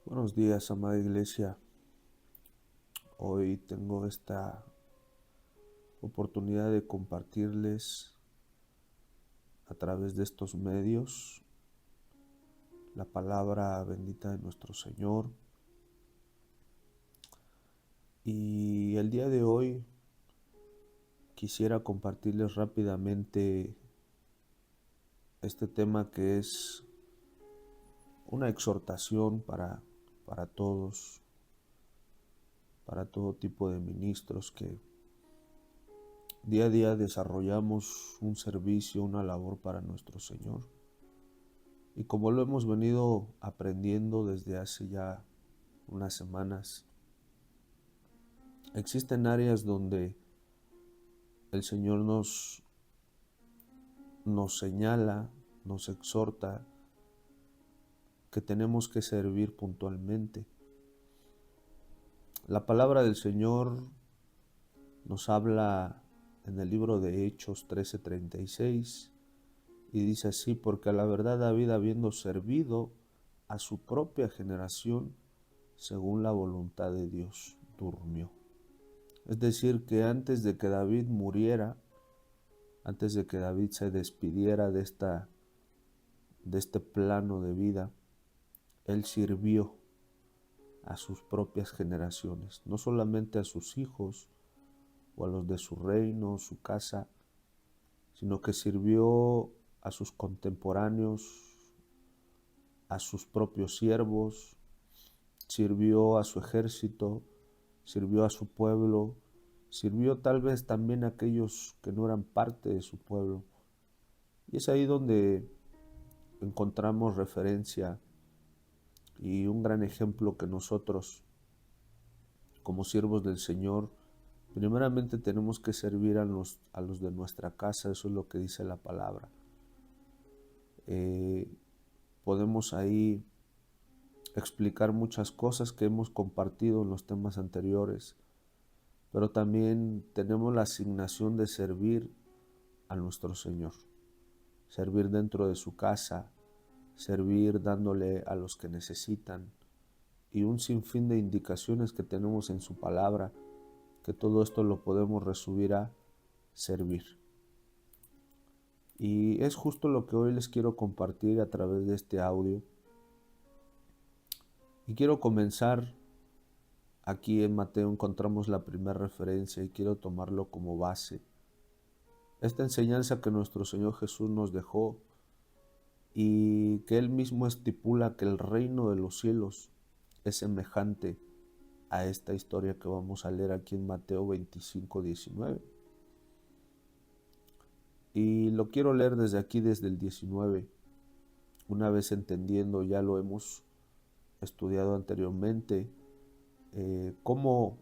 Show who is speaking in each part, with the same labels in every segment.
Speaker 1: Buenos días, amada iglesia. Hoy tengo esta oportunidad de compartirles a través de estos medios la palabra bendita de nuestro Señor. Y el día de hoy quisiera compartirles rápidamente este tema que es una exhortación para todos, para todo tipo de ministros que día a día desarrollamos un servicio, una labor para nuestro Señor. Y como lo hemos venido aprendiendo desde hace ya unas semanas, existen áreas donde el Señor nos señala, nos exhorta que tenemos que servir puntualmente. La palabra del Señor nos habla en el libro de Hechos 13:36 y dice así: porque a la verdad David, habiendo servido a su propia generación según la voluntad de Dios, durmió. Es decir, que antes de que David muriera, antes de que David se despidiera de este plano de vida, él sirvió a sus propias generaciones, no solamente a sus hijos o a los de su reino, su casa, sino que sirvió a sus contemporáneos, a sus propios siervos, sirvió a su ejército, sirvió a su pueblo, sirvió tal vez también a aquellos que no eran parte de su pueblo. Y es ahí donde encontramos referencia y un gran ejemplo que nosotros, como siervos del Señor, primeramente tenemos que servir a los de nuestra casa. Eso es lo que dice la palabra. Podemos ahí explicar muchas cosas que hemos compartido en los temas anteriores, pero también tenemos la asignación de servir a nuestro Señor, servir dentro de su casa, servir dándole a los que necesitan, y un sinfín de indicaciones que tenemos en su palabra, que todo esto lo podemos resumir a servir. Y es justo lo que hoy les quiero compartir a través de este audio. Y quiero comenzar, aquí en Mateo encontramos la primera referencia y quiero tomarlo como base. Esta enseñanza que nuestro Señor Jesús nos dejó y que Él mismo estipula que el reino de los cielos es semejante a esta historia que vamos a leer aquí en Mateo 25:19. Y lo quiero leer desde aquí, desde el 19. Una vez entendiendo, ya lo hemos estudiado anteriormente, cómo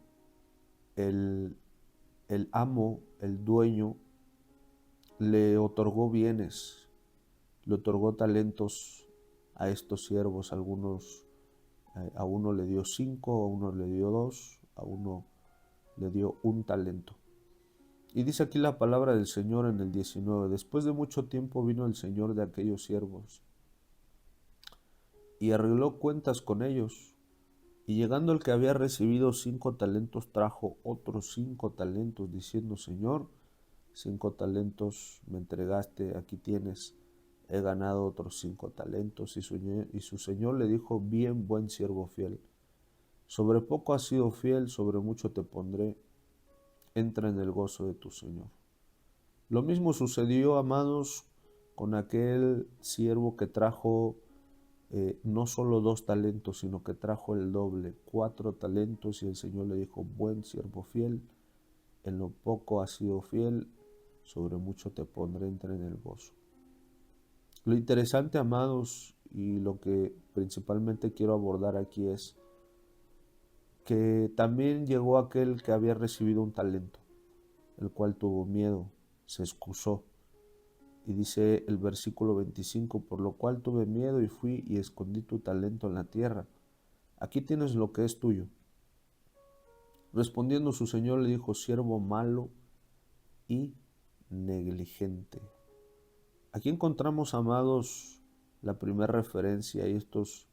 Speaker 1: el, el amo, el dueño, le otorgó bienes, le otorgó talentos a estos siervos. Algunos, a uno le dio 5, a uno le dio 2, a uno le dio un talento. Y dice aquí la palabra del Señor en el 19: después de mucho tiempo vino el Señor de aquellos siervos y arregló cuentas con ellos. Y llegando el que había recibido 5 talentos, trajo otros 5 talentos, diciendo: Señor, 5 talentos me entregaste, aquí tienes, he ganado otros 5 talentos. Y su Señor le dijo: bien, buen siervo fiel, sobre poco has sido fiel, sobre mucho te pondré, entra en el gozo de tu Señor. Lo mismo sucedió, amados, con aquel siervo que trajo no solo 2 talentos, sino que trajo el doble, 4 talentos, y el Señor le dijo: buen siervo fiel, en lo poco has sido fiel, sobre mucho te pondré, entra en el gozo. Lo interesante, amados, y lo que principalmente quiero abordar aquí es que también llegó aquel que había recibido un talento, el cual tuvo miedo, se excusó. Y dice el versículo 25: por lo cual tuve miedo y fui y escondí tu talento en la tierra. Aquí tienes lo que es tuyo. Respondiendo su señor le dijo: siervo malo y negligente. Aquí encontramos, amados, la primera referencia, y estos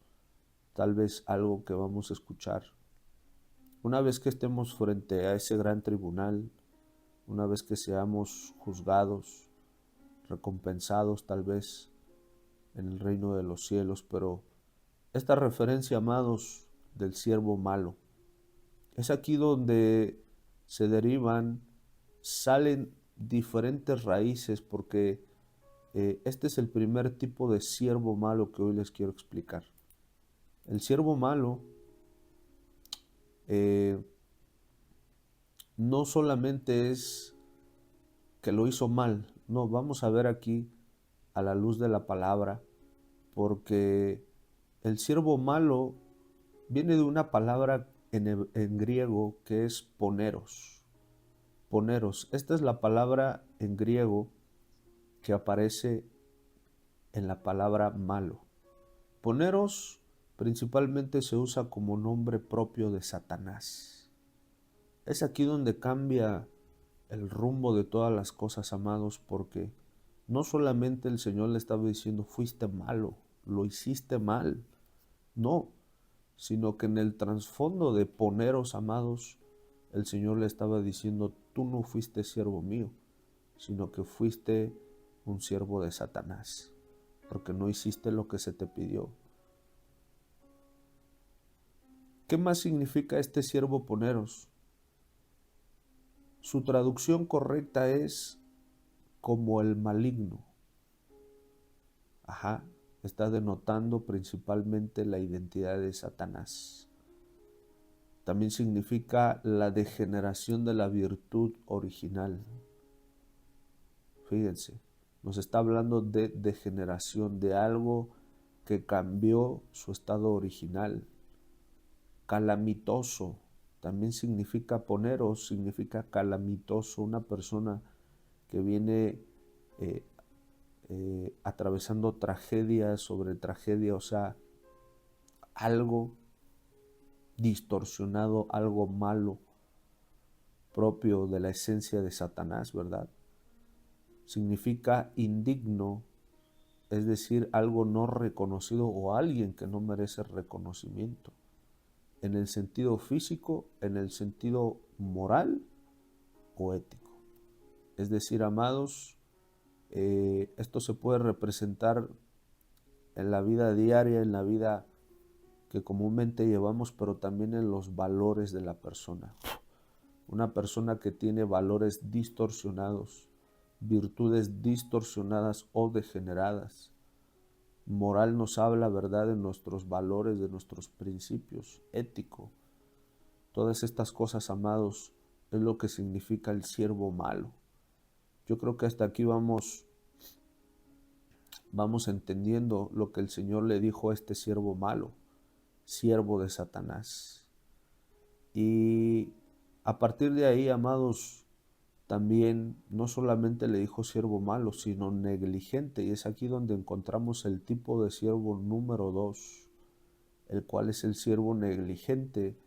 Speaker 1: tal vez algo que vamos a escuchar. Una vez que estemos frente a ese gran tribunal, una vez que seamos juzgados, recompensados tal vez en el reino de los cielos, pero esta referencia, amados, del siervo malo, es aquí donde se derivan, salen diferentes raíces, porque este es el primer tipo de siervo malo que hoy les quiero explicar. El siervo malo no solamente es que lo hizo mal, no, vamos a ver aquí a la luz de la palabra, porque el siervo malo viene de una palabra en griego que es poneros. Poneros, esta es la palabra en griego que aparece en la palabra malo. Poneros principalmente se usa como nombre propio de Satanás. Es aquí donde cambia el rumbo de todas las cosas, amados, porque no solamente el Señor le estaba diciendo fuiste malo, lo hiciste mal, no, sino que en el trasfondo de poneros, amados, el Señor le estaba diciendo tú no fuiste siervo mío, sino que fuiste un siervo de Satanás, porque no hiciste lo que se te pidió. ¿Qué más significa este siervo poneros? Su traducción correcta es como el maligno. Ajá, está denotando principalmente la identidad de Satanás. También significa la degeneración de la virtud original. Fíjense, nos está hablando de degeneración, de algo que cambió su estado original. Calamitoso, también significa poneros, significa calamitoso, una persona que viene atravesando tragedia sobre tragedia, o sea, algo distorsionado, algo malo, propio de la esencia de Satanás, ¿verdad? Significa indigno, es decir, algo no reconocido o alguien que no merece reconocimiento, en el sentido físico, en el sentido moral o ético. Es decir, amados, esto se puede representar en la vida diaria, en la vida que comúnmente llevamos, pero también en los valores de la persona. Una persona que tiene valores distorsionados, virtudes distorsionadas o degeneradas. Moral nos habla, ¿verdad?, de nuestros valores, de nuestros principios, ético. Todas estas cosas, amados, es lo que significa el siervo malo. Yo creo que hasta aquí vamos entendiendo lo que el Señor le dijo a este siervo malo, siervo de Satanás. Y a partir de ahí, amados, también no solamente le dijo siervo malo, sino negligente. Y es aquí donde encontramos el tipo de siervo número 2, el cual es el siervo negligente,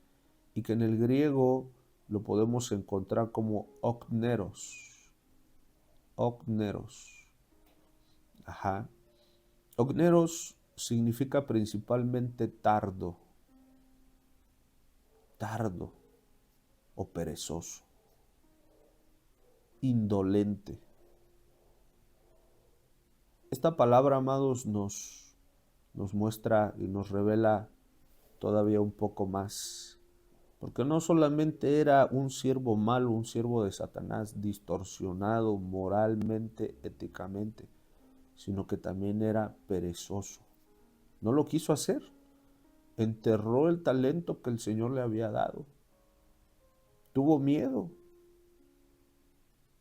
Speaker 1: y que en el griego lo podemos encontrar como okneros. Okneros. Ajá. Okneros significa principalmente tardo o perezoso, indolente. Esta palabra, amados, nos muestra y nos revela todavía un poco más, porque no solamente era un siervo malo, un siervo de Satanás, distorsionado moralmente, éticamente, sino que también era perezoso. No lo quiso hacer, enterró el talento que el Señor le había dado, tuvo miedo.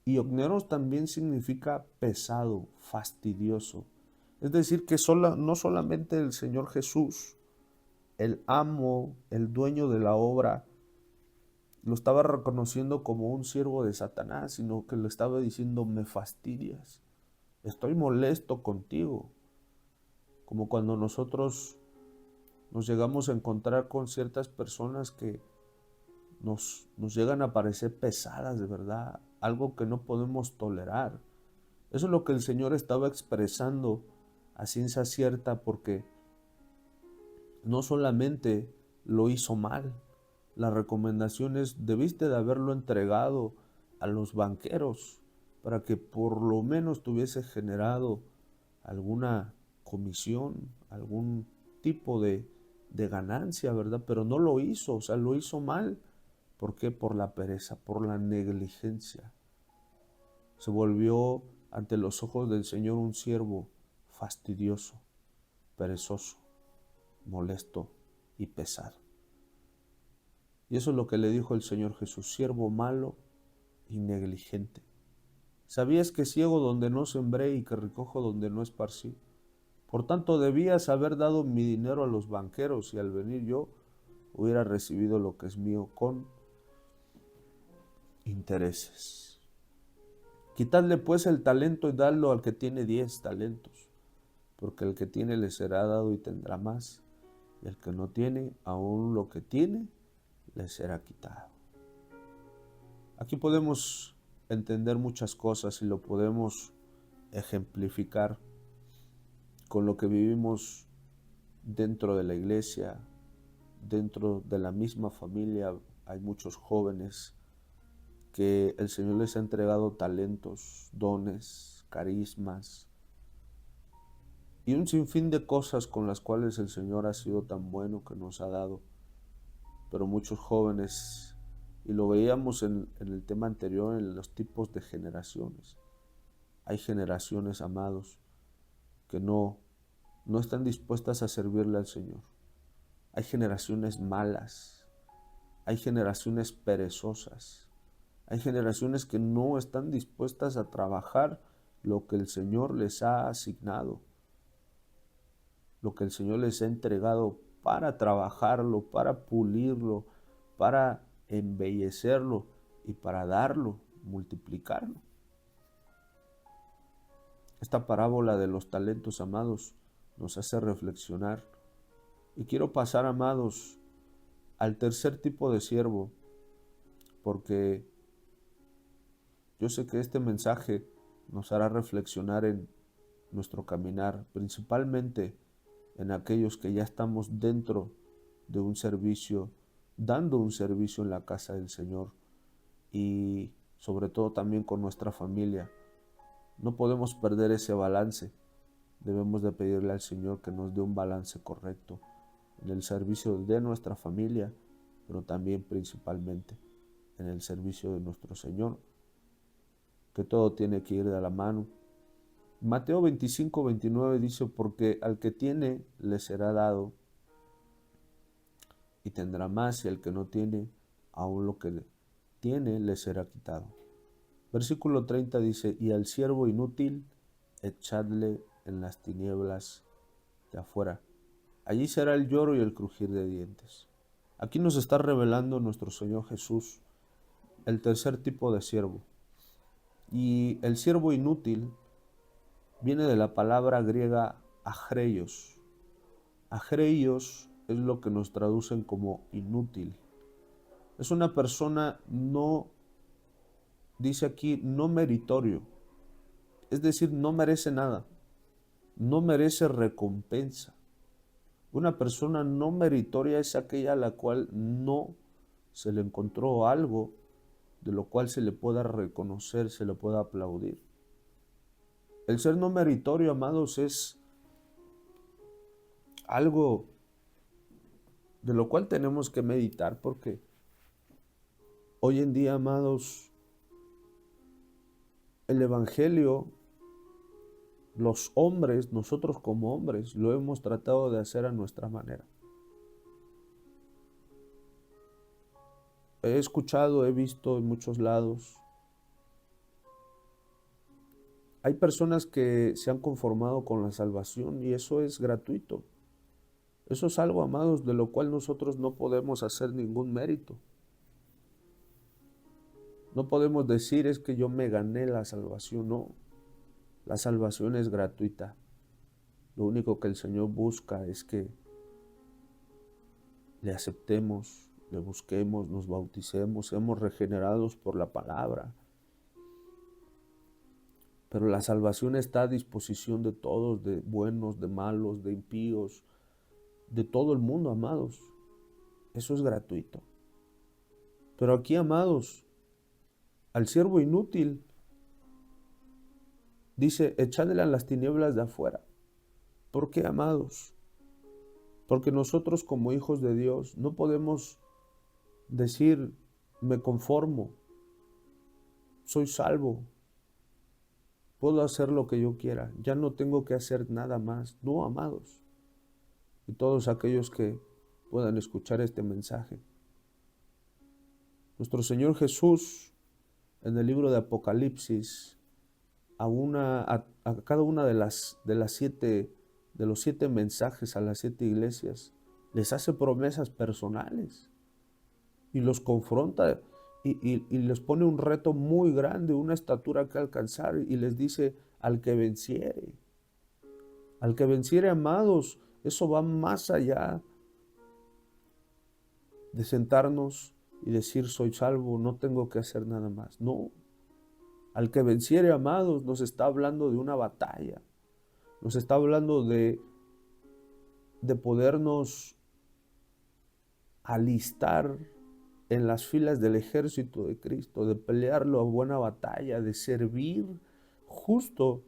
Speaker 1: Y ogneros también significa pesado, fastidioso. Es decir, que no solamente el Señor Jesús, el amo, el dueño de la obra, lo estaba reconociendo como un siervo de Satanás, sino que le estaba diciendo, me fastidias, estoy molesto contigo. Como cuando nosotros nos llegamos a encontrar con ciertas personas que nos llegan a parecer pesadas, de verdad, algo que no podemos tolerar. Eso es lo que el Señor estaba expresando a ciencia cierta, porque no solamente lo hizo mal, la recomendación es, debiste de haberlo entregado a los banqueros para que por lo menos tuviese generado alguna comisión, algún tipo de ganancia, ¿verdad? Pero no lo hizo, o sea, lo hizo mal. ¿Por qué? Por la pereza, por la negligencia. Se volvió ante los ojos del Señor un siervo fastidioso, perezoso, molesto y pesado. Y eso es lo que le dijo el Señor Jesús: siervo malo y negligente. ¿Sabías que ciego donde no sembré y que recojo donde no esparcí? Por tanto, debías haber dado mi dinero a los banqueros, y al venir yo hubiera recibido lo que es mío con intereses. Quitadle pues el talento y dadlo al que tiene 10 talentos, porque el que tiene le será dado y tendrá más, y el que no tiene, aún lo que tiene, le será quitado. Aquí podemos entender muchas cosas y lo podemos ejemplificar con lo que vivimos dentro de la iglesia, dentro de la misma familia. Hay muchos jóvenes que el Señor les ha entregado talentos, dones, carismas y un sinfín de cosas con las cuales el Señor ha sido tan bueno que nos ha dado. Pero muchos jóvenes, y lo veíamos en el tema anterior, en los tipos de generaciones. Hay generaciones, amados, que no están dispuestas a servirle al Señor. Hay generaciones malas, hay generaciones perezosas, hay generaciones que no están dispuestas a trabajar lo que el Señor les ha asignado, lo que el Señor les ha entregado para trabajarlo, para pulirlo, para embellecerlo y para darlo, multiplicarlo. Esta parábola de los talentos, amados, nos hace reflexionar. Y quiero pasar, amados, al tercer tipo de siervo, porque yo sé que este mensaje nos hará reflexionar en nuestro caminar, principalmente en aquellos que ya estamos dentro de un servicio, dando un servicio en la casa del Señor, y sobre todo también con nuestra familia. No podemos perder ese balance. Debemos de pedirle al Señor que nos dé un balance correcto en el servicio de nuestra familia, pero también principalmente en el servicio de nuestro Señor, que todo tiene que ir de la mano. Mateo 25:29 dice: porque al que tiene le será dado y tendrá más, y al que no tiene, aún lo que tiene le será quitado. Versículo 30 dice: y al siervo inútil echadle en las tinieblas de afuera. Allí será el lloro y el crujir de dientes. Aquí nos está revelando nuestro Señor Jesús el tercer tipo de siervo. Y el siervo inútil viene de la palabra griega agreios. Agreios es lo que nos traducen como inútil. Es una persona no, dice aquí, no meritorio. Es decir, no merece nada. No merece recompensa. Una persona no meritoria es aquella a la cual no se le encontró algo de lo cual se le pueda reconocer, se le pueda aplaudir. El ser no meritorio, amados, es algo de lo cual tenemos que meditar, porque hoy en día, amados, el Evangelio, los hombres, nosotros como hombres, lo hemos tratado de hacer a nuestra manera. He escuchado, he visto en muchos lados, hay personas que se han conformado con la salvación y eso es gratuito. Eso es algo, amados, de lo cual nosotros no podemos hacer ningún mérito. No podemos decir es que yo me gané la salvación, no. La salvación es gratuita. Lo único que el Señor busca es que le aceptemos, le busquemos, nos bauticemos, seamos regenerados por la palabra. Pero la salvación está a disposición de todos, de buenos, de malos, de impíos, de todo el mundo, amados. Eso es gratuito. Pero aquí, amados, al siervo inútil, dice, echadle a las tinieblas de afuera. ¿Por qué, amados? Porque nosotros como hijos de Dios no podemos decir, me conformo, soy salvo, puedo hacer lo que yo quiera, ya no tengo que hacer nada más. No, amados. Y todos aquellos que puedan escuchar este mensaje. Nuestro Señor Jesús, en el libro de Apocalipsis, a cada una de los 7 mensajes a las 7 iglesias, les hace promesas personales y los confronta y les pone un reto muy grande, una estatura que alcanzar, y les dice, al que venciere, amados, eso va más allá de sentarnos y decir, soy salvo, no tengo que hacer nada más. No, al que venciere, amados, nos está hablando de una batalla, nos está hablando de podernos alistar en las filas del ejército de Cristo, de pelearlo a buena batalla, de servir, justo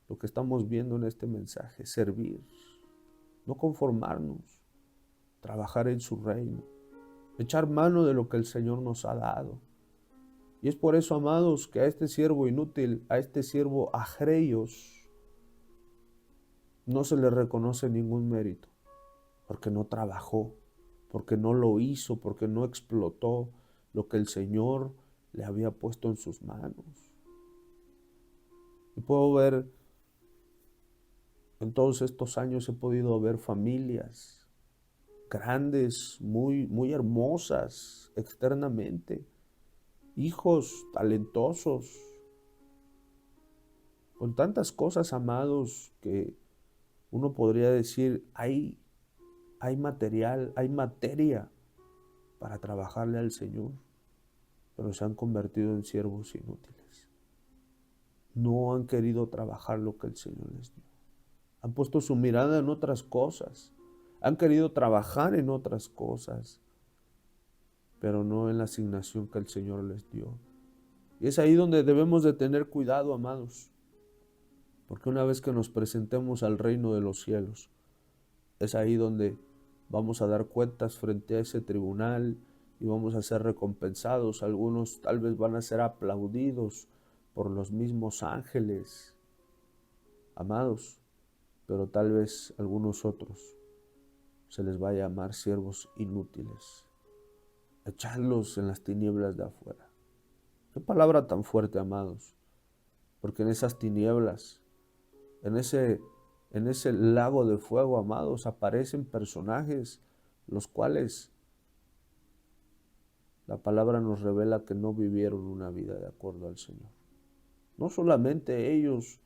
Speaker 1: lo que estamos viendo en este mensaje, servir, no conformarnos, trabajar en su reino, echar mano de lo que el Señor nos ha dado. Y es por eso, amados, que a este siervo inútil, a este siervo agreios, no se le reconoce ningún mérito, porque no trabajó, porque no lo hizo, porque no explotó lo que el Señor le había puesto en sus manos. Y puedo ver, en todos estos años he podido ver familias grandes, muy, muy hermosas externamente, hijos talentosos, con tantas cosas, amados, que uno podría decir, hay material, hay materia para trabajarle al Señor, pero se han convertido en siervos inútiles. No han querido trabajar lo que el Señor les dio. Han puesto su mirada en otras cosas. Han querido trabajar en otras cosas, pero no en la asignación que el Señor les dio. Y es ahí donde debemos de tener cuidado, amados, porque una vez que nos presentemos al reino de los cielos, es ahí donde vamos a dar cuentas frente a ese tribunal y vamos a ser recompensados. Algunos tal vez van a ser aplaudidos por los mismos ángeles, amados, pero tal vez algunos otros se les va a llamar siervos inútiles, echarlos en las tinieblas de afuera. Qué palabra tan fuerte, amados, porque en esas tinieblas, en ese lago de fuego, amados, aparecen personajes los cuales la palabra nos revela que no vivieron una vida de acuerdo al Señor. No solamente ellos,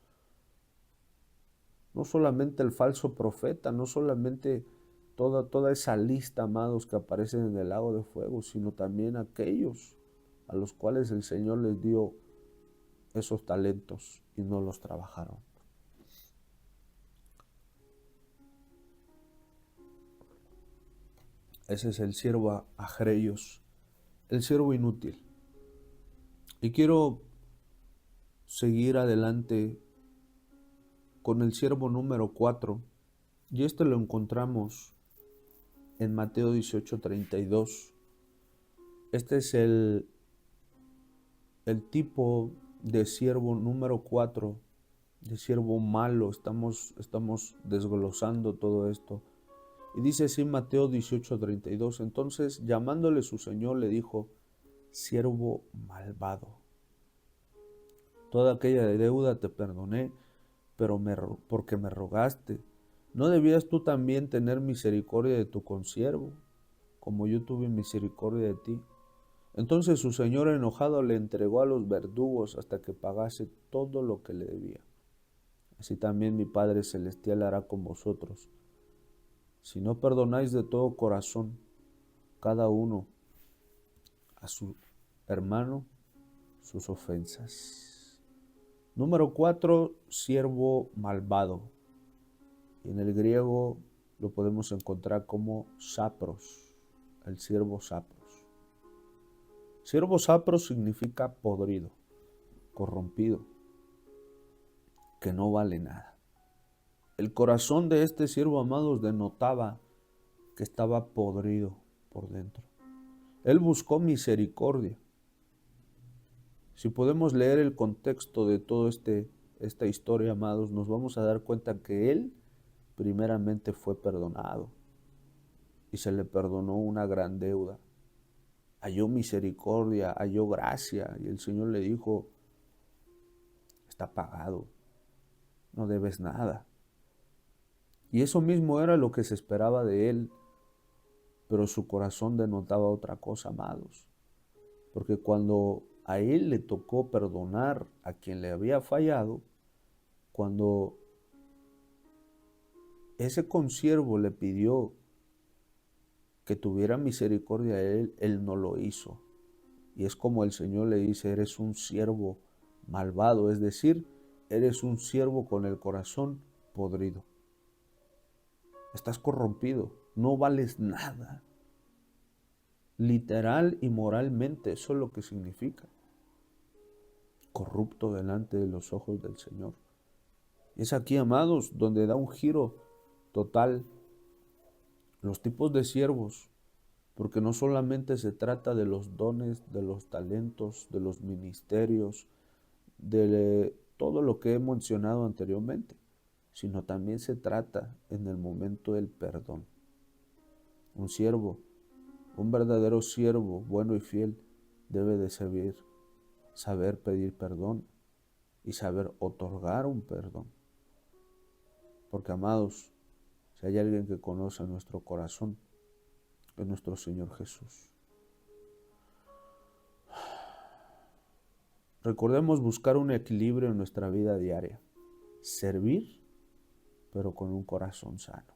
Speaker 1: no solamente el falso profeta, no solamente toda esa lista, amados, que aparecen en el lago de fuego, sino también aquellos a los cuales el Señor les dio esos talentos y no los trabajaron. Ese es el siervo agreios, el siervo inútil. Y quiero seguir adelante con el siervo número 4, y este lo encontramos en Mateo 18:32. Este es el tipo de siervo número 4, de siervo malo. Estamos desglosando todo esto. Y dice así Mateo 18:32, entonces llamándole su señor le dijo, siervo malvado, toda aquella deuda te perdoné, pero porque me rogaste. ¿No debías tú también tener misericordia de tu consiervo, como yo tuve misericordia de ti? Entonces su señor enojado le entregó a los verdugos hasta que pagase todo lo que le debía. Así también mi Padre Celestial hará con vosotros, si no perdonáis de todo corazón cada uno a su hermano sus ofensas. Número 4, siervo malvado. Y en el griego lo podemos encontrar como sapros, el siervo sapros. Siervo sapros significa podrido, corrompido, que no vale nada. El corazón de este siervo, amados, denotaba que estaba podrido por dentro. Él buscó misericordia. Si podemos leer el contexto de toda esta historia, amados, nos vamos a dar cuenta que él primeramente fue perdonado y se le perdonó una gran deuda. Halló misericordia, halló gracia y el Señor le dijo, está pagado, no debes nada. Y eso mismo era lo que se esperaba de él, pero su corazón denotaba otra cosa, amados. Porque cuando a él le tocó perdonar a quien le había fallado, cuando ese consiervo le pidió que tuviera misericordia de él, él no lo hizo. Y es como el Señor le dice, eres un siervo malvado, es decir, eres un siervo con el corazón podrido. Estás corrompido, no vales nada. Literal y moralmente, eso es lo que significa. Corrupto delante de los ojos del Señor. Y es aquí, amados, donde da un giro total los tipos de siervos, porque no solamente se trata de los dones, de los talentos, de los ministerios, de todo lo que he mencionado anteriormente, sino también se trata en el momento del perdón. Un siervo, un verdadero siervo, bueno y fiel, debe de saber pedir perdón y saber otorgar un perdón. Porque, amados, si hay alguien que conoce nuestro corazón, es nuestro Señor Jesús. Recordemos buscar un equilibrio en nuestra vida diaria. Servir, pero con un corazón sano.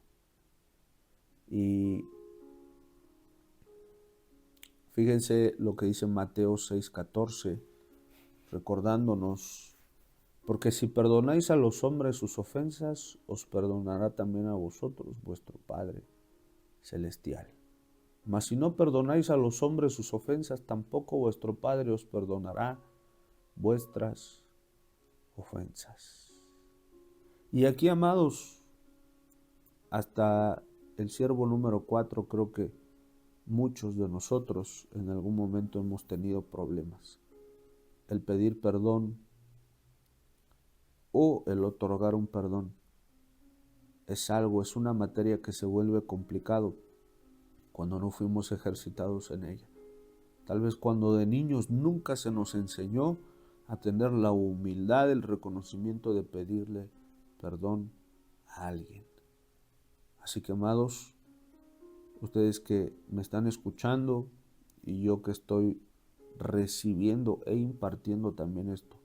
Speaker 1: Y fíjense lo que dice Mateo 6:14, recordándonos, porque si perdonáis a los hombres sus ofensas, os perdonará también a vosotros vuestro Padre Celestial. Mas si no perdonáis a los hombres sus ofensas, tampoco vuestro Padre os perdonará vuestras ofensas. Y aquí, amados, hasta el siervo número 4, creo que muchos de nosotros en algún momento hemos tenido problemas. El pedir perdón o el otorgar un perdón es una materia que se vuelve complicado cuando no fuimos ejercitados en ella. Tal vez cuando de niños nunca se nos enseñó a tener la humildad, el reconocimiento de pedirle perdón a alguien. Así que, amados, ustedes que me están escuchando y yo que estoy recibiendo e impartiendo también esto,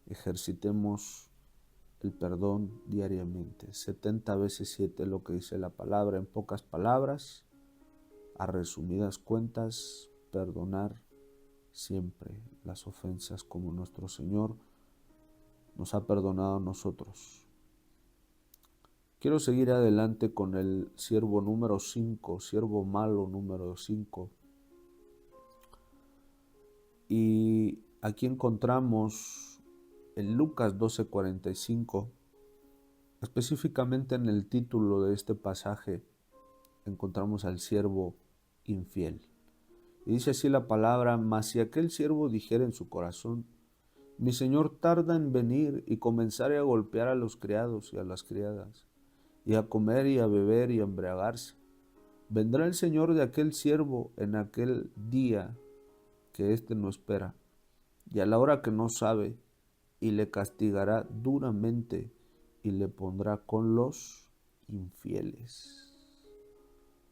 Speaker 1: ejercitemos el perdón diariamente. 70 veces 7 lo que dice la palabra. En pocas palabras, a resumidas cuentas, perdonar siempre las ofensas como nuestro Señor nos ha perdonado a nosotros. Quiero seguir adelante con el siervo número 5, siervo malo número 5. Y aquí encontramos en Lucas 12:45, específicamente en el título de este pasaje, encontramos al siervo infiel. Y dice así la palabra, mas si aquel siervo dijera en su corazón, mi señor tarda en venir, y comenzare a golpear a los criados y a las criadas, y a comer y a beber y a embriagarse, vendrá el señor de aquel siervo en aquel día que éste no espera, y a la hora que no sabe, y le castigará duramente, y le pondrá con los infieles.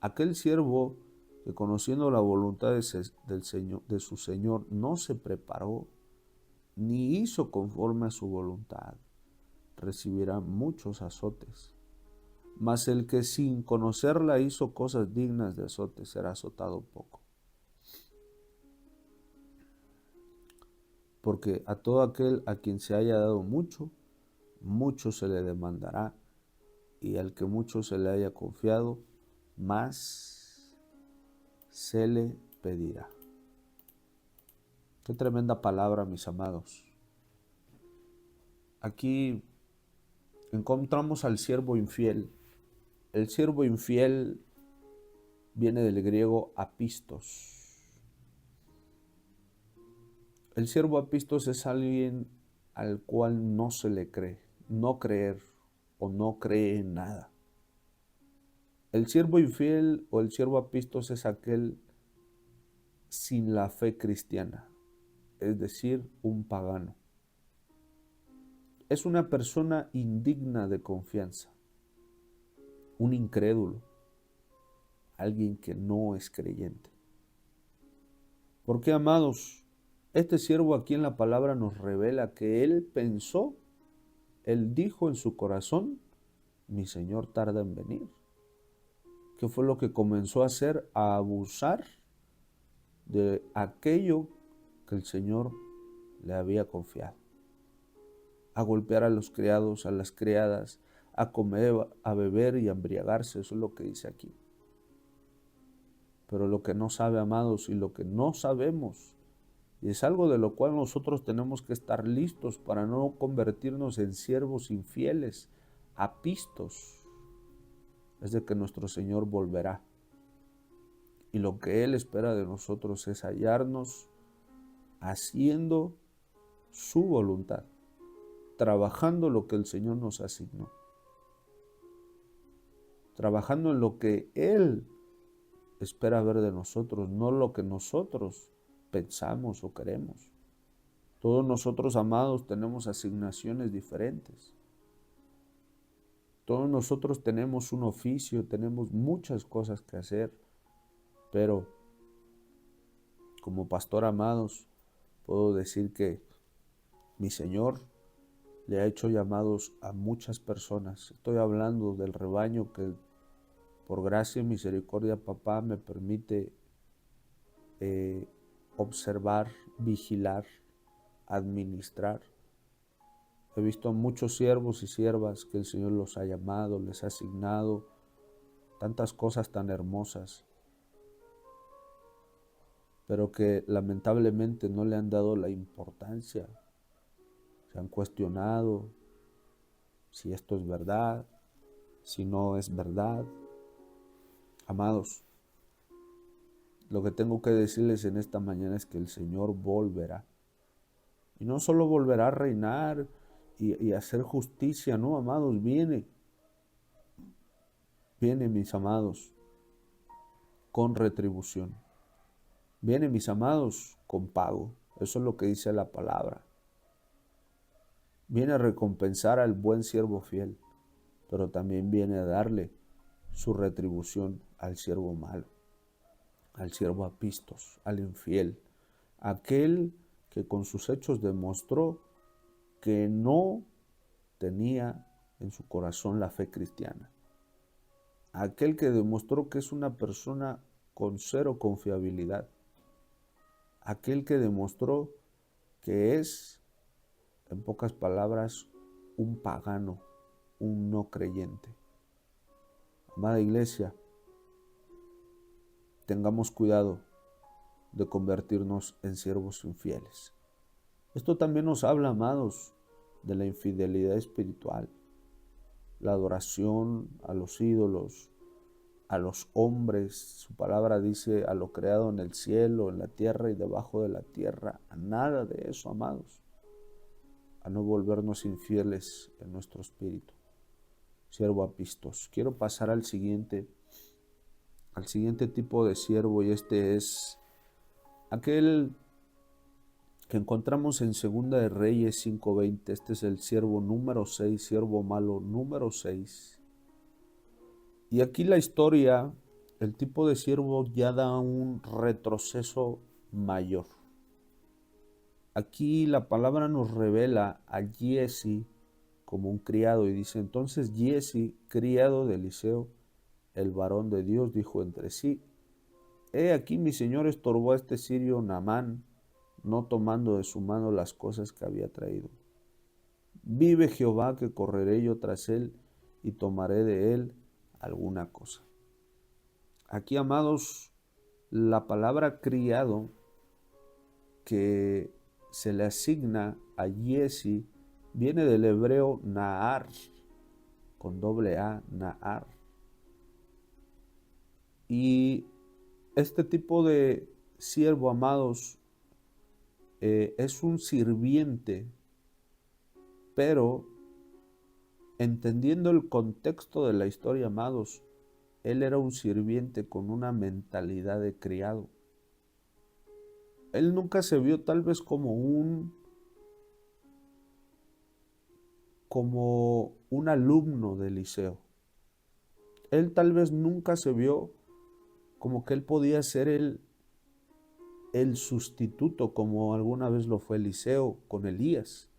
Speaker 1: Aquel siervo que, conociendo la voluntad de su Señor, no se preparó, ni hizo conforme a su voluntad, recibirá muchos azotes. Mas el que sin conocerla hizo cosas dignas de azote, será azotado poco. Porque a todo aquel a quien se haya dado mucho, mucho se le demandará, y al que mucho se le haya confiado, más se le pedirá. Qué tremenda palabra, mis amados. Aquí encontramos al siervo infiel. El siervo infiel viene del griego apistos. El siervo apistos es alguien al cual no se le cree, no creer o no cree en nada. El siervo infiel o el siervo apistos es aquel sin la fe cristiana, es decir, un pagano. Es una persona indigna de confianza, un incrédulo, alguien que no es creyente. ¿Por qué, amados? Este siervo aquí en la palabra nos revela que él pensó, él dijo en su corazón, mi Señor tarda en venir. ¿Qué fue lo que comenzó a hacer? A abusar de aquello que el Señor le había confiado. A golpear a los criados, a las criadas, a comer, a beber y a embriagarse. Eso es lo que dice aquí. Pero lo que no sabe, amados, y lo que no sabemos, y es algo de lo cual nosotros tenemos que estar listos para no convertirnos en siervos infieles, apistos, es de que nuestro Señor volverá. Y lo que Él espera de nosotros es hallarnos haciendo su voluntad, trabajando lo que el Señor nos asignó, trabajando en lo que Él espera ver de nosotros, no lo que nosotros pensamos o queremos. Todos nosotros, amados, tenemos asignaciones diferentes. Todos nosotros tenemos un oficio, tenemos muchas cosas que hacer, pero como pastor, amados, puedo decir que mi Señor le ha hecho llamados a muchas personas. Estoy hablando del rebaño que por gracia y misericordia, papá, me permite observar, vigilar, administrar. He visto a muchos siervos y siervas que el Señor los ha llamado, les ha asignado tantas cosas tan hermosas, pero que lamentablemente no le han dado la importancia. Se han cuestionado si esto es verdad, si no es verdad. Amados, lo que tengo que decirles en esta mañana es que el Señor volverá. Y no solo volverá a reinar y a hacer justicia, no, amados, viene, mis amados, con retribución. Viene, mis amados, con pago. Eso es lo que dice la palabra. Viene a recompensar al buen siervo fiel, pero también viene a darle su retribución al siervo malo, al siervo apistos, al infiel, aquel que con sus hechos demostró que no tenía en su corazón la fe cristiana, aquel que demostró que es una persona con cero confiabilidad, aquel que demostró que es, en pocas palabras, un pagano, un no creyente. Amada iglesia, tengamos cuidado de convertirnos en siervos infieles. Esto también nos habla, amados, de la infidelidad espiritual, la adoración a los ídolos, a los hombres. Su palabra dice a lo creado en el cielo, en la tierra y debajo de la tierra. A nada de eso, amados. A no volvernos infieles en nuestro espíritu. Siervo apistos. Quiero pasar al siguiente tipo de siervo, y este es aquel que encontramos en Segunda de Reyes 5:20. Este es el siervo número 6, siervo malo número 6. Y aquí la historia, el tipo de siervo ya da un retroceso mayor. Aquí la palabra nos revela a Giezi como un criado y dice: entonces Giezi, criado de Eliseo, el varón de Dios, dijo entre sí: he aquí mi señor estorbó a este sirio Naamán, no tomando de su mano las cosas que había traído. Vive Jehová que correré yo tras él y tomaré de él alguna cosa. Aquí, amados, la palabra criado que se le asigna a Giezi viene del hebreo Nahar, con doble A, Nahar. Y este tipo de siervo, amados, es un sirviente, pero entendiendo el contexto de la historia, amados, él era un sirviente con una mentalidad de criado. Él nunca se vio tal vez como un alumno de Eliseo. Él tal vez nunca se vio como que él podía ser el sustituto, como alguna vez lo fue Eliseo con Elías.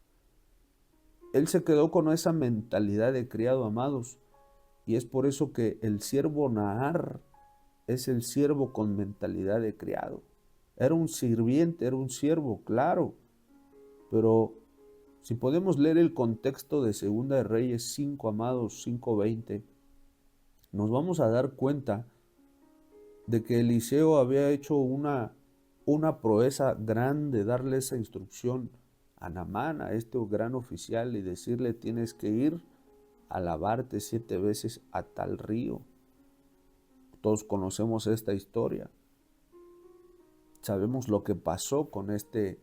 Speaker 1: Él se quedó con esa mentalidad de criado, amados, y es por eso que el siervo Nahar es el siervo con mentalidad de criado. Era un sirviente, era un siervo, claro, pero si podemos leer el contexto de Segunda de Reyes 5, amados, 5:20, nos vamos a dar cuenta de que Eliseo había hecho una proeza grande, darle esa instrucción a Naamán, a este gran oficial, y decirle: tienes que ir a lavarte 7 veces a tal río. Todos conocemos esta historia. Sabemos lo que pasó con este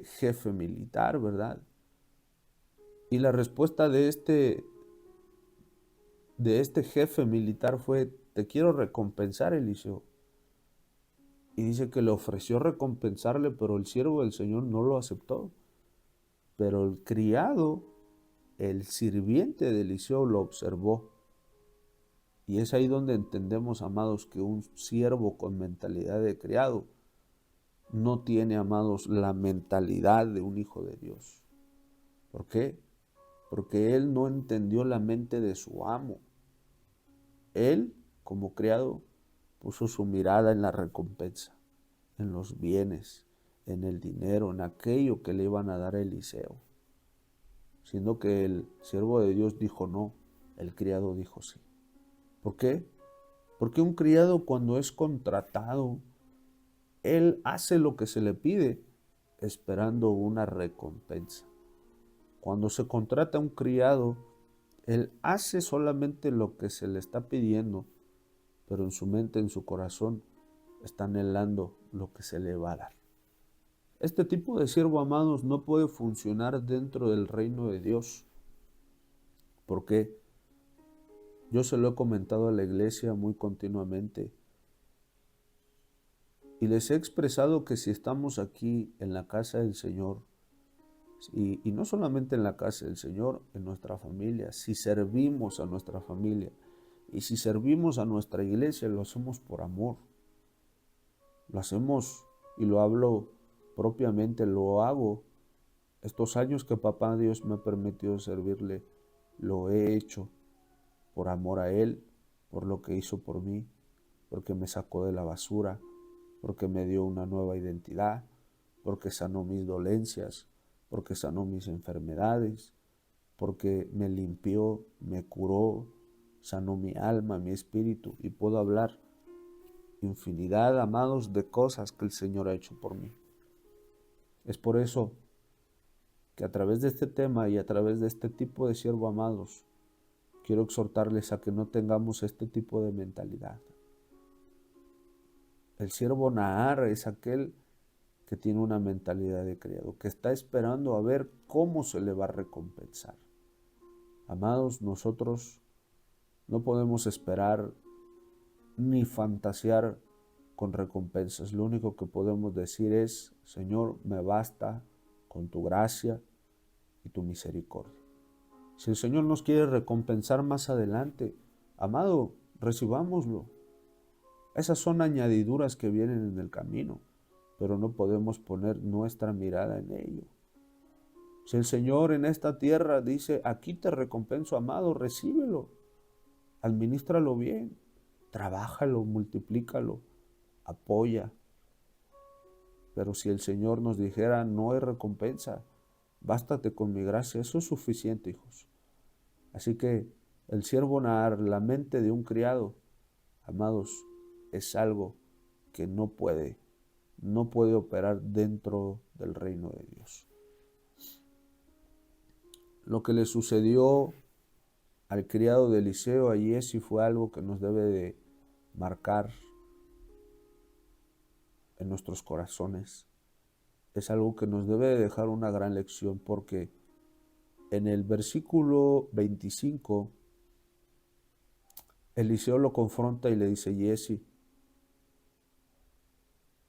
Speaker 1: jefe militar, ¿verdad? Y la respuesta de este jefe militar fue: te quiero recompensar, Eliseo. Y dice que le ofreció recompensarle, pero el siervo del Señor no lo aceptó. Pero el criado, el sirviente de Eliseo, lo observó. Y es ahí donde entendemos, amados, que un siervo con mentalidad de criado no tiene, amados, la mentalidad de un hijo de Dios. ¿Por qué? Porque él no entendió la mente de su amo. Él, como criado, puso su mirada en la recompensa, en los bienes, en el dinero, en aquello que le iban a dar a Eliseo. Siendo que el siervo de Dios dijo no, el criado dijo sí. ¿Por qué? Porque un criado, cuando es contratado, él hace lo que se le pide esperando una recompensa. Cuando se contrata a un criado, él hace solamente lo que se le está pidiendo, pero en su mente, en su corazón, está anhelando lo que se le va a dar. Este tipo de siervo, amados, no puede funcionar dentro del reino de Dios. ¿Por qué? Yo se lo he comentado a la iglesia muy continuamente y les he expresado que si estamos aquí en la casa del Señor, y no solamente en la casa del Señor, en nuestra familia, si servimos a nuestra familia y si servimos a nuestra iglesia, lo hacemos por amor. Lo hacemos, y lo hablo propiamente, lo hago. Estos años que papá Dios me ha permitido servirle, lo he hecho por amor a Él, por lo que hizo por mí, porque me sacó de la basura, porque me dio una nueva identidad, porque sanó mis dolencias, porque sanó mis enfermedades, porque me limpió, me curó, sanó mi alma, mi espíritu, y puedo hablar infinidad, amados, de cosas que el Señor ha hecho por mí. Es por eso que a través de este tema y a través de este tipo de siervo, amados, quiero exhortarles a que no tengamos este tipo de mentalidad. El siervo Nahar es aquel que tiene una mentalidad de criado, que está esperando a ver cómo se le va a recompensar. Amados, nosotros no podemos esperar ni fantasear con recompensas. Lo único que podemos decir es: Señor, me basta con tu gracia y tu misericordia. Si el Señor nos quiere recompensar más adelante, amado, recibámoslo. Esas son añadiduras que vienen en el camino, pero no podemos poner nuestra mirada en ello. Si el Señor en esta tierra dice: aquí te recompenso, amado, recíbelo, administralo bien, trabájalo, multiplícalo, apoya. Pero si el Señor nos dijera: no hay recompensa, bástate con mi gracia, eso es suficiente, hijos. Así que el siervo Naar, la mente de un criado, amados, es algo que no puede operar dentro del reino de Dios. Lo que le sucedió al criado de Eliseo, a Giezi, fue algo que nos debe de marcar en nuestros corazones. Es algo que nos debe de dejar una gran lección, porque en el versículo 25, Eliseo lo confronta y le dice: Giezi,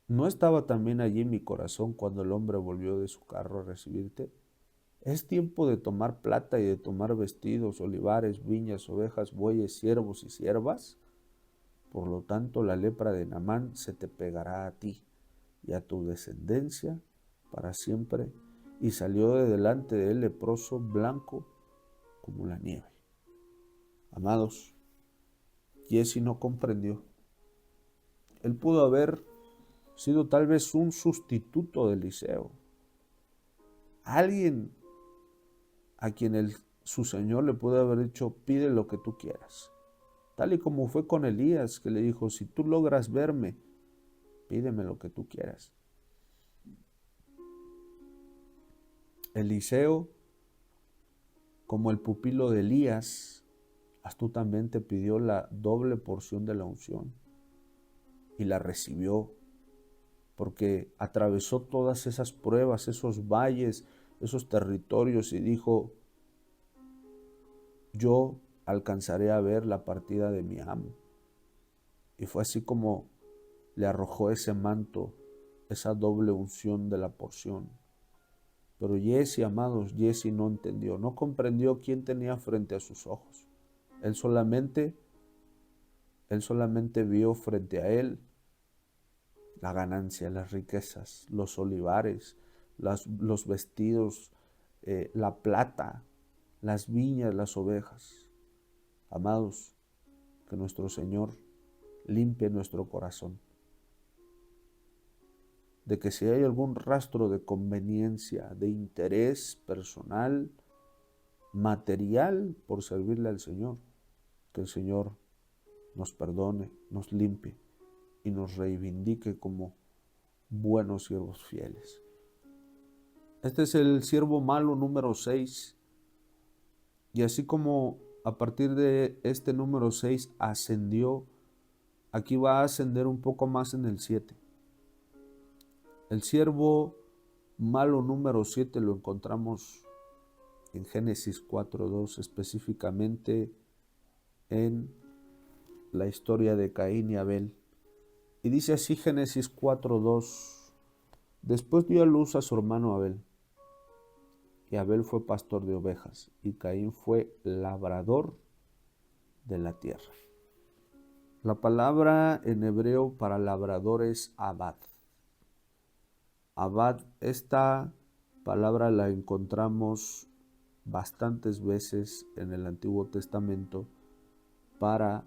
Speaker 1: ¿no estaba también allí mi corazón cuando el hombre volvió de su carro a recibirte? Es tiempo de tomar plata y de tomar vestidos, olivares, viñas, ovejas, bueyes, siervos y siervas. Por lo tanto, la lepra de Naamán se te pegará a ti y a tu descendencia para siempre. Y salió de delante de él leproso, blanco como la nieve. Amados, Giezi no comprendió. Él pudo haber sido tal vez un sustituto de Eliseo, alguien a quien su Señor le pudo haber dicho: pide lo que tú quieras. Tal y como fue con Elías, que le dijo: si tú logras verme, pídeme lo que tú quieras. Eliseo, como el pupilo de Elías, astutamente pidió la doble porción de la unción y la recibió, porque atravesó todas esas pruebas, esos valles, esos territorios, y dijo: yo alcanzaré a ver la partida de mi amo. Y fue así como le arrojó ese manto, esa doble unción de la porción. Pero Giezi, amados, Giezi no entendió, no comprendió quién tenía frente a sus ojos. Él solamente vio frente a él la ganancia, las riquezas, los olivares, los vestidos, la plata, las viñas, las ovejas. Amados, que nuestro Señor limpie nuestro corazón, de que si hay algún rastro de conveniencia, de interés personal, material por servirle al Señor, que el Señor nos perdone, nos limpie y nos reivindique como buenos siervos fieles. Este es el siervo malo número 6, y así como a partir de este número 6 ascendió, aquí va a ascender un poco más en el 7. El siervo malo número 7 lo encontramos en Génesis 4:2, específicamente en la historia de Caín y Abel. Y dice así Génesis 4:2: después dio a luz a su hermano Abel, y Abel fue pastor de ovejas, y Caín fue labrador de la tierra. La palabra en hebreo para labrador es abad. Abad, esta palabra la encontramos bastantes veces en el Antiguo Testamento para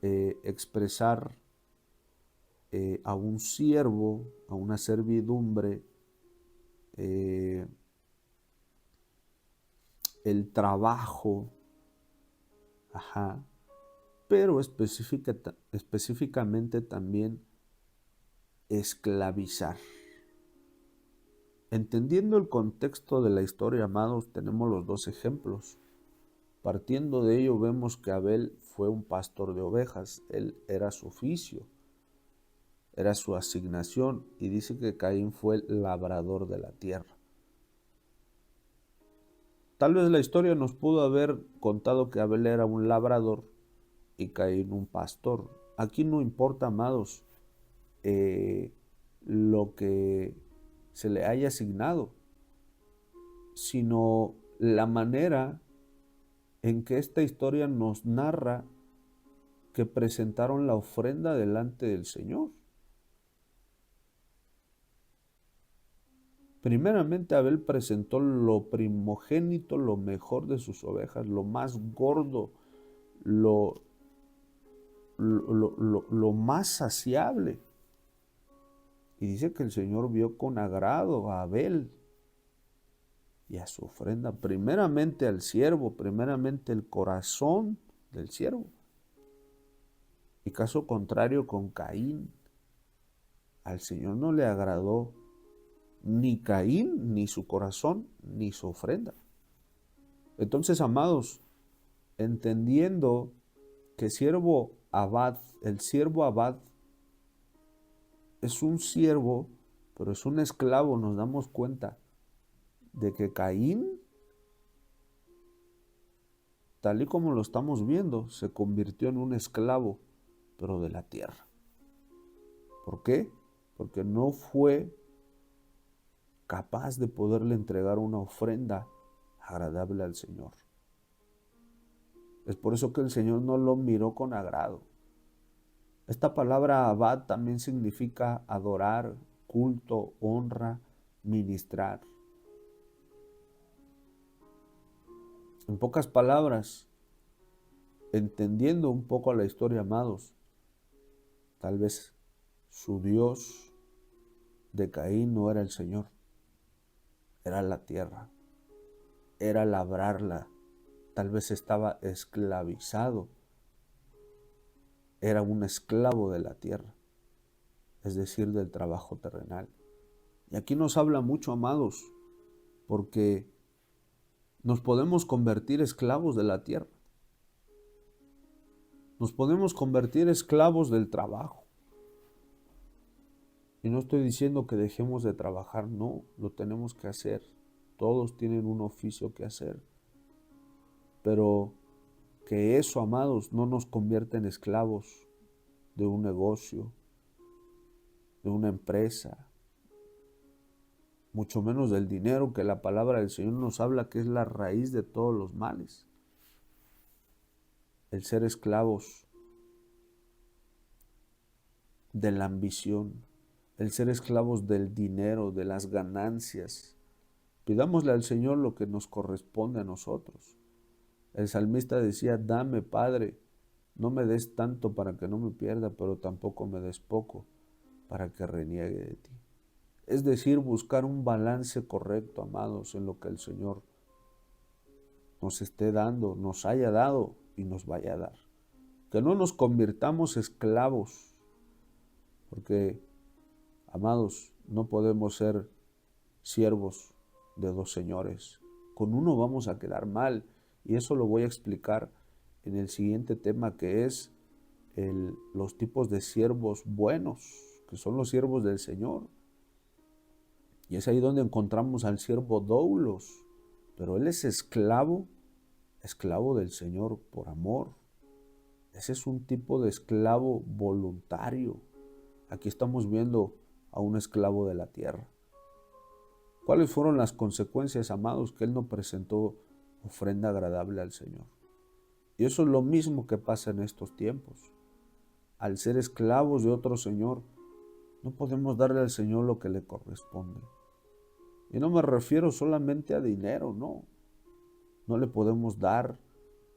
Speaker 1: expresar a un siervo, a una servidumbre, el trabajo, pero específicamente también esclavizar. Entendiendo el contexto de la historia, amados, tenemos los dos ejemplos. Partiendo de ello, vemos que Abel fue un pastor de ovejas. Él era su oficio, era su asignación, y dice que Caín fue el labrador de la tierra. Tal vez la historia nos pudo haber contado que Abel era un labrador y Caín un pastor. Aquí no importa, amados, lo que se le haya asignado, sino la manera en que esta historia nos narra que presentaron la ofrenda delante del Señor. Primeramente, Abel presentó lo primogénito, lo mejor de sus ovejas, lo más gordo, lo más saciable. Y dice que el Señor vio con agrado a Abel. y a su ofrenda. Primeramente al siervo, primeramente el corazón del siervo. Y caso contrario con Caín. Al Señor no le agradó ni Caín, ni su corazón, ni su ofrenda. Entonces, amados, entendiendo que el siervo Abad es un siervo, pero es un esclavo, nos damos cuenta de que Caín, tal y como lo estamos viendo, se convirtió en un esclavo, pero de la tierra. ¿Por qué? Porque no fue capaz de poderle entregar una ofrenda agradable al Señor. Es por eso que el Señor no lo miró con agrado. Esta palabra abad también significa adorar, culto, honra, ministrar. En pocas palabras, entendiendo un poco la historia, amados, tal vez su Dios de Caín no era el Señor, era la tierra, era labrarla, tal vez estaba esclavizado, era un esclavo de la tierra, es decir, del trabajo terrenal. Y aquí nos habla mucho, amados, porque nos podemos convertir esclavos de la tierra. Nos podemos convertir esclavos del trabajo. Y no estoy diciendo que dejemos de trabajar, no, lo tenemos que hacer. Todos tienen un oficio que hacer. Pero que eso, amados, no nos convierta en esclavos de un negocio, de una empresa, mucho menos del dinero, que la palabra del Señor nos habla que es la raíz de todos los males. El ser esclavos de la ambición, el ser esclavos del dinero, de las ganancias. Pidámosle al Señor lo que nos corresponde a nosotros. El salmista decía, dame, Padre, no me des tanto para que no me pierda, pero tampoco me des poco para que reniegue de ti. Es decir, buscar un balance correcto, amados, en lo que el Señor nos esté dando, nos haya dado y nos vaya a dar. Que no nos convirtamos esclavos, porque, amados, no podemos ser siervos de dos señores. Con uno vamos a quedar mal, y eso lo voy a explicar en el siguiente tema, que es los tipos de siervos buenos, que son los siervos del Señor. Y es ahí donde encontramos al siervo doulos, pero él es esclavo del Señor por amor. Ese es un tipo de esclavo voluntario. Aquí estamos viendo a un esclavo de la tierra. ¿Cuáles fueron las consecuencias, amados? Que él no presentó ofrenda agradable al Señor. Y eso es lo mismo que pasa en estos tiempos. Al ser esclavos de otro Señor, no podemos darle al Señor lo que le corresponde. Y no me refiero solamente a dinero, no. No le podemos dar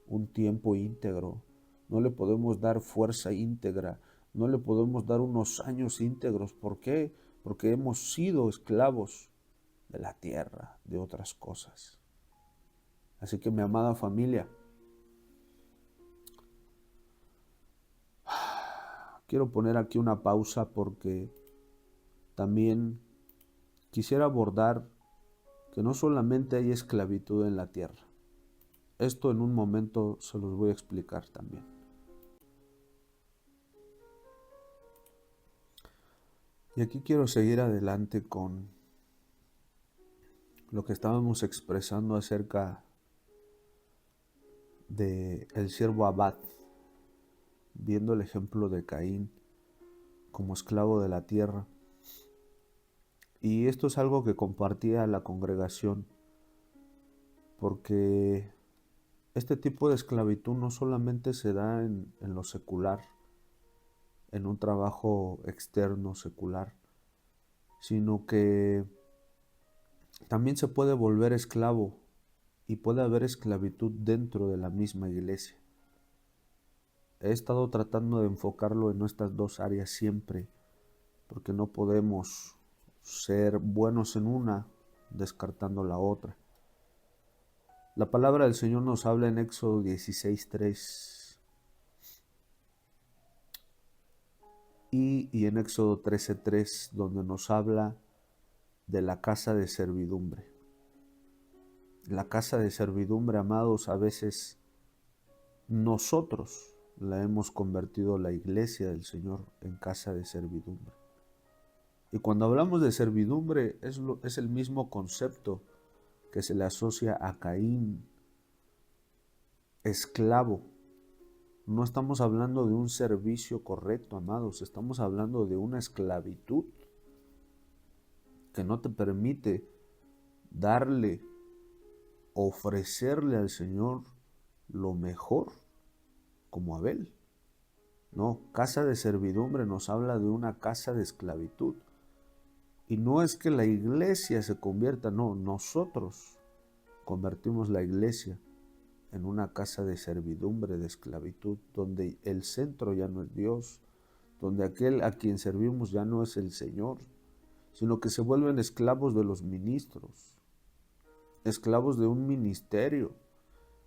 Speaker 1: un tiempo íntegro, no le podemos dar fuerza íntegra, no le podemos dar unos años íntegros. ¿Por qué? Porque hemos sido esclavos de la tierra, de otras cosas. Así que, mi amada familia, quiero poner aquí una pausa porque también quisiera abordar que no solamente hay esclavitud en la tierra. Esto en un momento se los voy a explicar también. Y aquí quiero seguir adelante con lo que estábamos expresando acerca de el siervo Abad, viendo el ejemplo de Caín como esclavo de la tierra. Y esto es algo que compartía la congregación, porque este tipo de esclavitud no solamente se da en lo secular, en un trabajo externo secular, sino que también se puede volver esclavo y puede haber esclavitud dentro de la misma iglesia. He estado tratando de enfocarlo en estas dos áreas siempre, porque no podemos ser buenos en una descartando la otra. La palabra del Señor nos habla en Éxodo 16:3 y en Éxodo 13:3, donde nos habla de la casa de servidumbre. La casa de servidumbre, amados, a veces nosotros la hemos convertido, la iglesia del Señor, en casa de servidumbre. Y cuando hablamos de servidumbre es el mismo concepto que se le asocia a Caín, esclavo. No estamos hablando de un servicio correcto, amados, estamos hablando de una esclavitud que no te permite darle, ofrecerle al Señor lo mejor, como Abel. No, casa de servidumbre nos habla de una casa de esclavitud. Y no es que la iglesia se convierta, no, nosotros convertimos la iglesia en una casa de servidumbre, de esclavitud, donde el centro ya no es Dios, donde aquel a quien servimos ya no es el Señor, sino que se vuelven esclavos de los ministros, esclavos de un ministerio,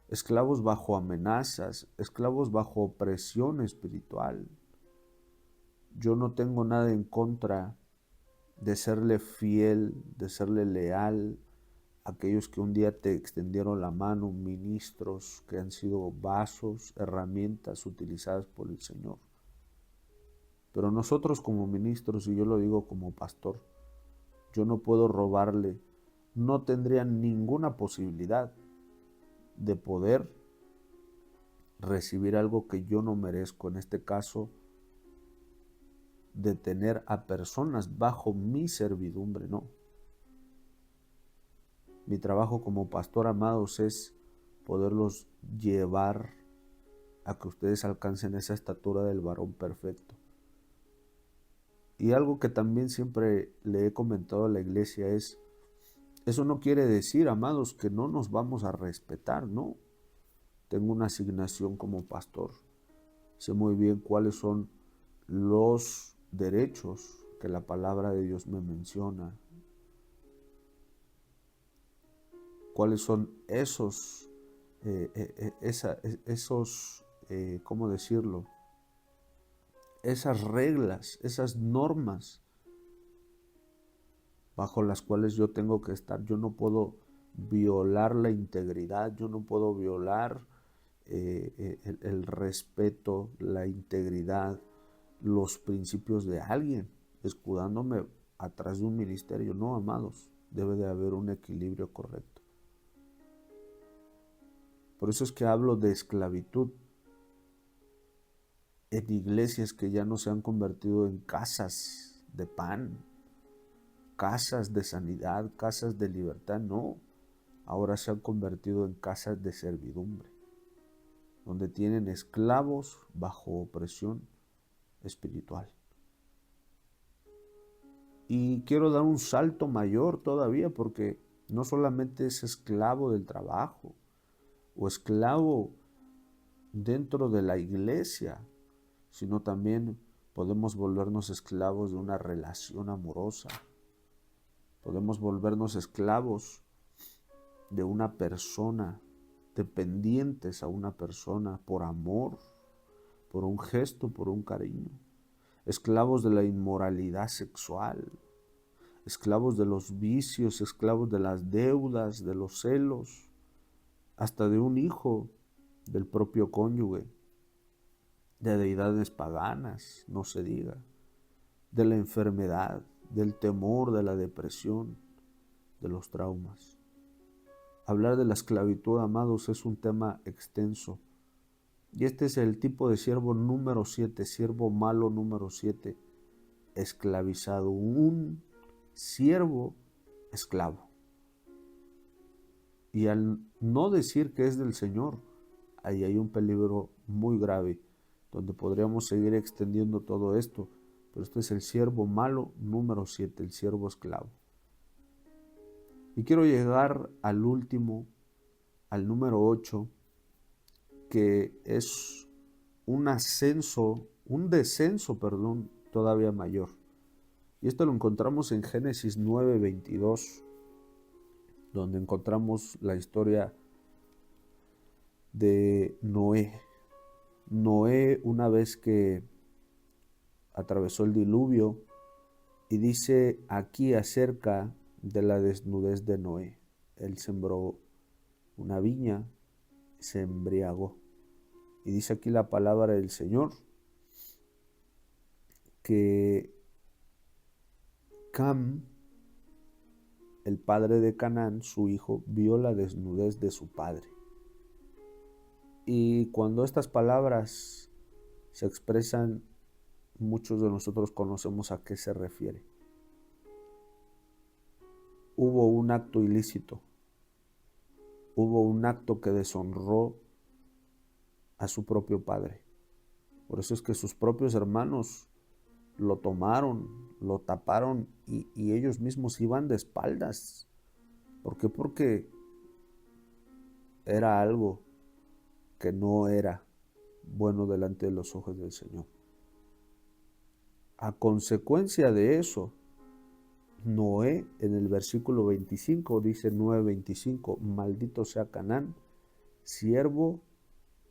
Speaker 1: esclavos bajo amenazas, esclavos bajo opresión espiritual. Yo no tengo nada en contra de serle fiel, de serle leal a aquellos que un día te extendieron la mano, ministros que han sido vasos, herramientas utilizadas por el Señor. Pero nosotros como ministros, y yo lo digo como pastor, yo no puedo robarle, no tendría ninguna posibilidad de poder recibir algo que yo no merezco, en este caso, de tener a personas bajo mi servidumbre, no. Mi trabajo como pastor, amados, es poderlos llevar a que ustedes alcancen esa estatura del varón perfecto. Y algo que también siempre le he comentado a la iglesia es, eso no quiere decir, amados, que no nos vamos a respetar, no. Tengo una asignación como pastor. Sé muy bien cuáles son los derechos que la palabra de Dios me menciona. Cuáles son ¿cómo decirlo? Esas reglas, esas normas bajo las cuales yo tengo que estar. Yo no puedo violar la integridad, yo no puedo violar el respeto, la integridad, los principios de alguien, escudándome atrás de un ministerio. No, amados, debe de haber un equilibrio correcto. Por eso es que hablo de esclavitud en iglesias que ya no se han convertido en casas de pan, casas de sanidad, casas de libertad, no. Ahora se han convertido en casas de servidumbre, donde tienen esclavos bajo opresión espiritual. Y quiero dar un salto mayor todavía, porque no solamente es esclavo del trabajo o esclavo dentro de la iglesia, sino también podemos volvernos esclavos de una relación amorosa. Podemos volvernos esclavos de una persona, dependientes a una persona por amor, por un gesto, por un cariño. Esclavos de la inmoralidad sexual, esclavos de los vicios, esclavos de las deudas, de los celos, hasta de un hijo, del propio cónyuge, de deidades paganas, no se diga, de la enfermedad, del temor, de la depresión, de los traumas. Hablar de la esclavitud, amados, es un tema extenso. Y este es el tipo de siervo número 7, siervo malo número 7, esclavizado, un siervo esclavo. Y al no decir que es del Señor, ahí hay un peligro muy grave, donde podríamos seguir extendiendo todo esto, pero este es el siervo malo número 7, el siervo esclavo. Y quiero llegar al último, al número 8, que es un descenso, todavía mayor. Y esto lo encontramos en Génesis 9:22, donde encontramos la historia de Noé. Noé, una vez que atravesó el diluvio, y dice aquí acerca de la desnudez de Noé. Él sembró una viña, se embriagó. Y dice aquí la palabra del Señor que Cam, el padre de Canaán, su hijo, vio la desnudez de su padre. Y cuando estas palabras se expresan, muchos de nosotros conocemos a qué se refiere. Hubo un acto ilícito, hubo un acto que deshonró a su propio padre. Por eso es que sus propios hermanos lo tomaron, lo taparon y ellos mismos iban de espaldas. ¿Por qué? Porque era algo que no era bueno delante de los ojos del Señor. A consecuencia de eso, Noé en el versículo 25 dice 9:25, maldito sea Canaán, siervo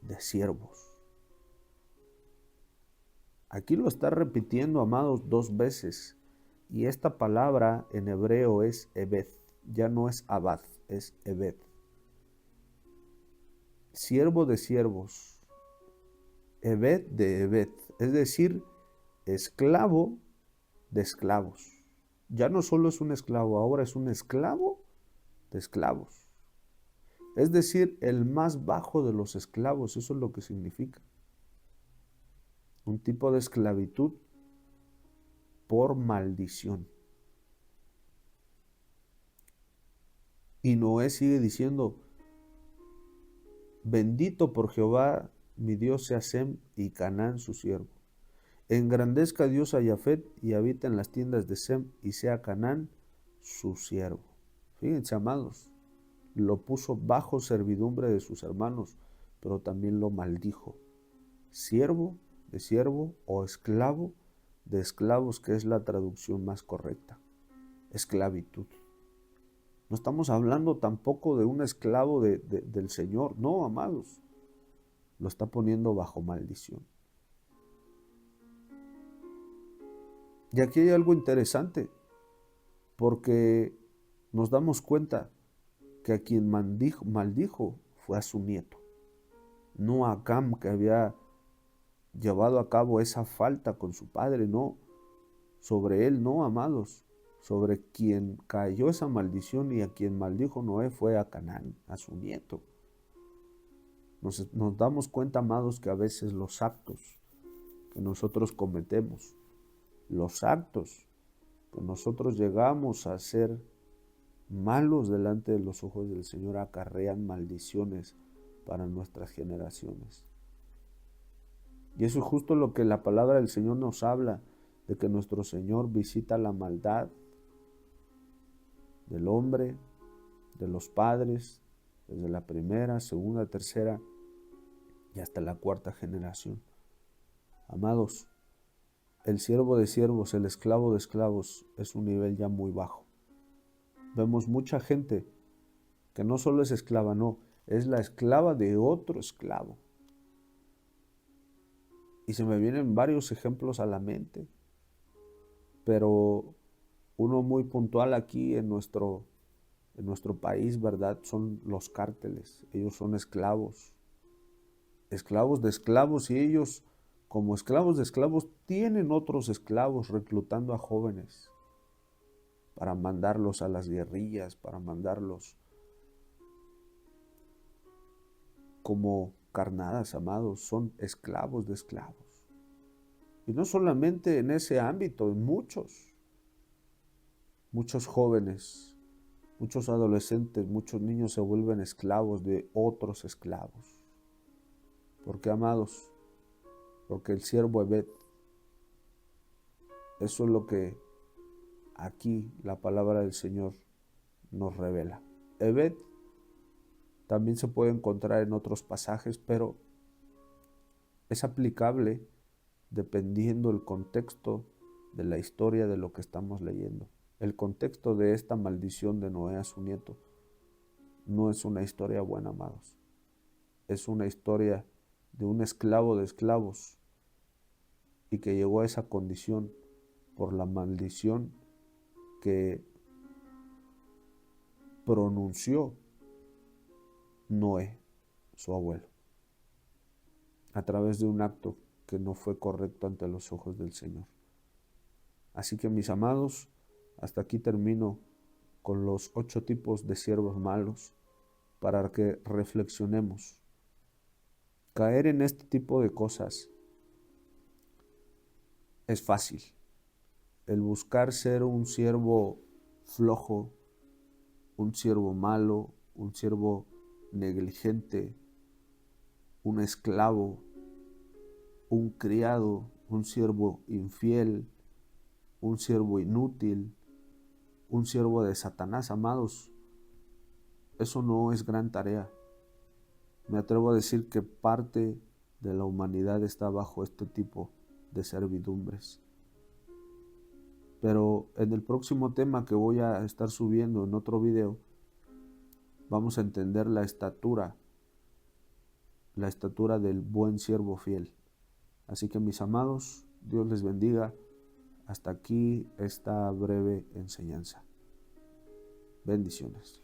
Speaker 1: de siervos. Aquí lo está repitiendo, amados, 2 veces. Y esta palabra en hebreo es Ebed, ya no es Abad, es Ebed. Siervo de siervos, Ebed de Ebed, es decir, esclavo de esclavos. Ya no solo es un esclavo, ahora es un esclavo de esclavos. Es decir, el más bajo de los esclavos, eso es lo que significa. Un tipo de esclavitud por maldición. Y Noé sigue diciendo, bendito por Jehová, mi Dios sea Sem y Canaán su siervo. Engrandezca Dios a Jafet y habita en las tiendas de Sem y sea Canaán su siervo. Fíjense, amados, lo puso bajo servidumbre de sus hermanos, pero también lo maldijo. Siervo de siervo o esclavo de esclavos, que es la traducción más correcta. Esclavitud. No estamos hablando tampoco de un esclavo del Señor, no, amados. Lo está poniendo bajo maldición. Y aquí hay algo interesante, porque nos damos cuenta que a quien maldijo fue a su nieto, no a Cam, que había llevado a cabo esa falta con su padre, no, sobre él no, amados, sobre quien cayó esa maldición y a quien maldijo Noé fue a Canaán, a su nieto. Nos damos cuenta, amados, que a veces los actos que nosotros cometemos, los actos que nosotros llegamos a hacer malos delante de los ojos del Señor acarrean maldiciones para nuestras generaciones. Y eso es justo lo que la palabra del Señor nos habla, de que nuestro Señor visita la maldad del hombre, de los padres, desde la primera, segunda, tercera y hasta la 4ª generación. Amados, el siervo de siervos, el esclavo de esclavos es un nivel ya muy bajo. Vemos mucha gente que no solo es esclava, no, es la esclava de otro esclavo. Y se me vienen varios ejemplos a la mente, pero uno muy puntual aquí en nuestro país, ¿verdad? Son los cárteles. Ellos son esclavos de esclavos, y ellos, como esclavos de esclavos, tienen otros esclavos reclutando a jóvenes para mandarlos a las guerrillas, para mandarlos como carnadas, amados. Son esclavos de esclavos. Y no solamente en ese ámbito, en muchos jóvenes, muchos adolescentes, muchos niños se vuelven esclavos de otros esclavos. ¿Por qué, amados? Porque el siervo Ebed, eso es lo que aquí la palabra del Señor nos revela. Ebed también se puede encontrar en otros pasajes, pero es aplicable dependiendo del contexto de la historia de lo que estamos leyendo. El contexto de esta maldición de Noé a su nieto no es una historia buena, amados. es una historia de un esclavo de esclavos y que llegó a esa condición por la maldición que pronunció Noé, su abuelo, a través de un acto que no fue correcto ante los ojos del Señor. Así que, mis amados, hasta aquí termino con los 8 tipos de siervos malos para que reflexionemos. Caer en este tipo de cosas es fácil. El buscar ser un siervo flojo, un siervo malo, un siervo negligente, un esclavo, un criado, un siervo infiel, un siervo inútil, un siervo de Satanás, amados. Eso no es gran tarea. Me atrevo a decir que parte de la humanidad está bajo este tipo de servidumbres. Pero en el próximo tema que voy a estar subiendo en otro video, vamos a entender la estatura del buen siervo fiel. Así que, mis amados, Dios les bendiga. Hasta aquí esta breve enseñanza. Bendiciones.